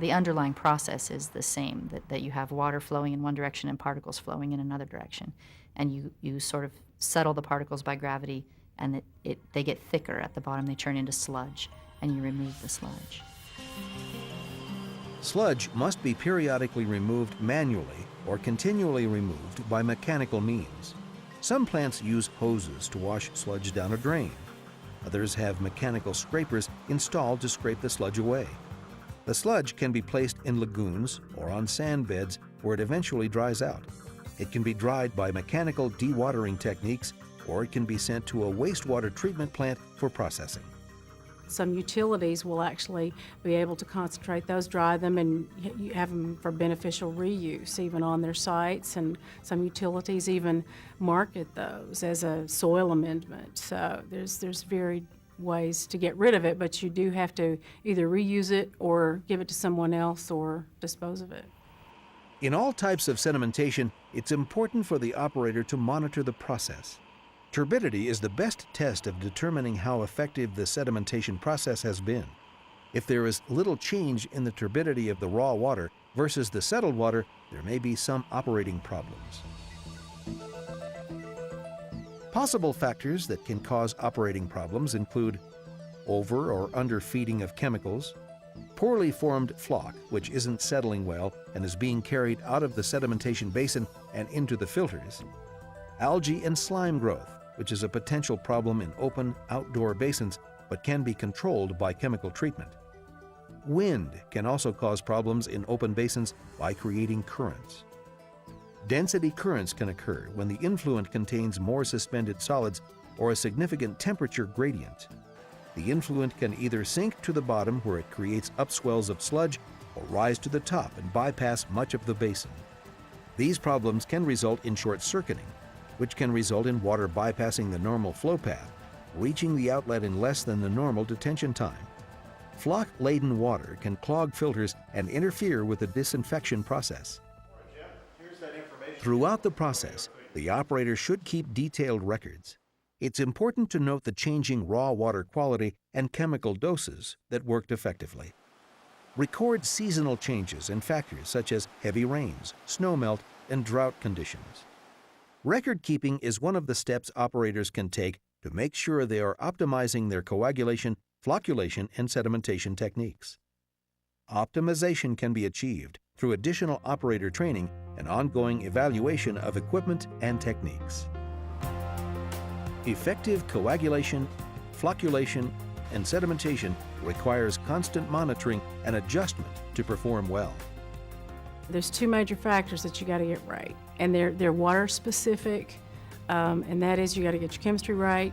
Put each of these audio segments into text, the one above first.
The underlying process is the same, that you have water flowing in one direction and particles flowing in another direction. And you sort of settle the particles by gravity, and they get thicker at the bottom. They turn into sludge, and you remove the sludge. Sludge must be periodically removed manually or continually removed by mechanical means. Some plants use hoses to wash sludge down a drain. Others have mechanical scrapers installed to scrape the sludge away. The sludge can be placed in lagoons or on sand beds where it eventually dries out. It can be dried by mechanical dewatering techniques, or it can be sent to a wastewater treatment plant for processing. Some utilities will actually be able to concentrate those, dry them, and you have them for beneficial reuse even on their sites, and some utilities even market those as a soil amendment. So there's varied ways to get rid of it, but you do have to either reuse it or give it to someone else or dispose of it. In all types of sedimentation, it's important for the operator to monitor the process. Turbidity is the best test of determining how effective the sedimentation process has been. If there is little change in the turbidity of the raw water versus the settled water, there may be some operating problems. Possible factors that can cause operating problems include over or underfeeding of chemicals, poorly formed floc, which isn't settling well and is being carried out of the sedimentation basin and into the filters, algae and slime growth, which is a potential problem in open, outdoor basins but can be controlled by chemical treatment. Wind can also cause problems in open basins by creating currents. Density currents can occur when the influent contains more suspended solids or a significant temperature gradient. The influent can either sink to the bottom where it creates upswells of sludge or rise to the top and bypass much of the basin. These problems can result in short-circuiting, which can result in water bypassing the normal flow path, reaching the outlet in less than the normal detention time. Floc-laden water can clog filters and interfere with the disinfection process. Throughout the process, the operator should keep detailed records. It's important to note the changing raw water quality and chemical doses that worked effectively. Record seasonal changes and factors such as heavy rains, snowmelt, and drought conditions. Record keeping is one of the steps operators can take to make sure they are optimizing their coagulation, flocculation, and sedimentation techniques. Optimization can be achieved through additional operator training and ongoing evaluation of equipment and techniques. Effective coagulation, flocculation, and sedimentation requires constant monitoring and adjustment to perform well. There's two major factors that you got to get right, and they're water specific, and that is you got to get your chemistry right,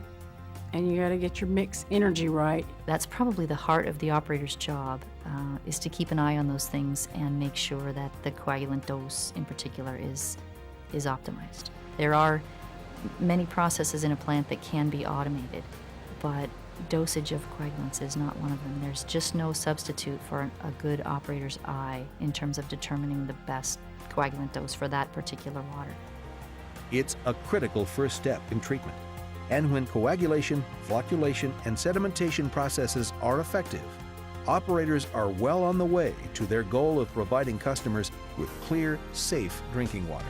and you got to get your mix energy right. That's probably the heart of the operator's job, is to keep an eye on those things and make sure that the coagulant dose in particular is optimized. There are many processes in a plant that can be automated, but dosage of coagulants is not one of them. There's just no substitute for a good operator's eye in terms of determining the best coagulant dose for that particular water. It's a critical first step in treatment. And when coagulation, flocculation, and sedimentation processes are effective, operators are well on the way to their goal of providing customers with clear, safe drinking water.